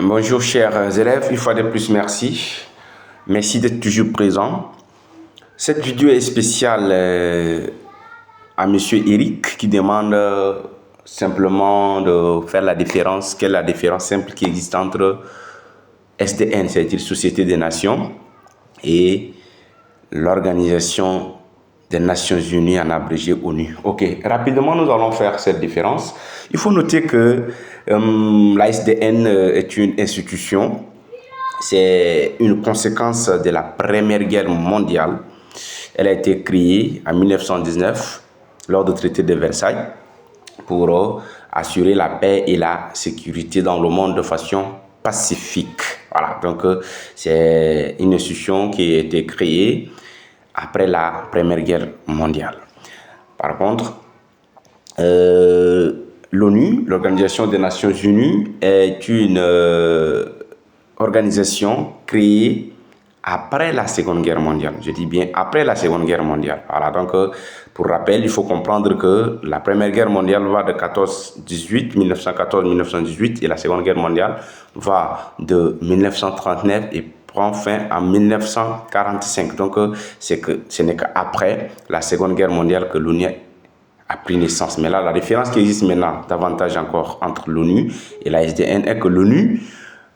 Bonjour chers élèves, une fois de plus merci. Merci d'être toujours présent. Cette vidéo est spéciale à Monsieur Eric qui demande simplement de faire la différence. Quelle est la différence simple qui existe entre SDN, c'est-à-dire Société des Nations, et l'Organisation des Nations Unies en abrégé ONU. Ok, rapidement nous allons faire cette différence. Il faut noter que la SDN est une institution, c'est une conséquence de la Première Guerre mondiale. Elle a été créée en 1919 lors du traité de Versailles pour assurer la paix et la sécurité dans le monde de façon pacifique. Voilà, donc c'est une institution qui a été créée après la Première Guerre mondiale. Par contre, l'ONU, l'Organisation des Nations Unies, est une organisation créée après la Seconde Guerre mondiale. Je dis bien après la Seconde Guerre mondiale. Voilà, donc pour rappel, il faut comprendre que la Première Guerre mondiale va de 1914-1918 et la Seconde Guerre mondiale va de 1939 et prend fin en 1945. Donc, ce n'est qu'après la Seconde Guerre mondiale que l'ONU a pris naissance. Mais là, la différence qui existe maintenant davantage encore entre l'ONU et la SDN est que l'ONU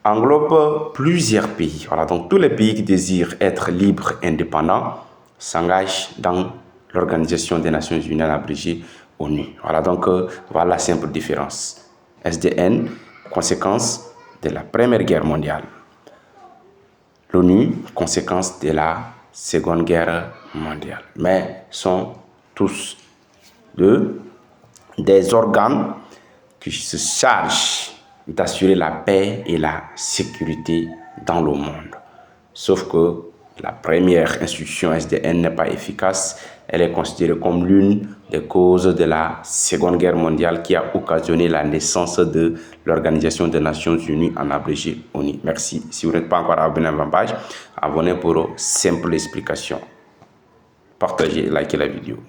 englobe plusieurs pays. Voilà, donc tous les pays qui désirent être libres et indépendants s'engagent dans l'Organisation des Nations Unies en abrégé ONU. Voilà, donc voilà la simple différence. SDN, conséquence de la Première Guerre mondiale. L'ONU, conséquence de la Seconde Guerre mondiale. Mais sont tous des organes qui se chargent d'assurer la paix et la sécurité dans le monde. Sauf que la première institution SDN n'est pas efficace. Elle est considérée comme l'une des causes de la Seconde Guerre mondiale qui a occasionné la naissance de l'Organisation des Nations Unies en abrégé ONU. Merci. Si vous n'êtes pas encore abonné à ma page, abonnez pour simple explication. Partagez, likez la vidéo.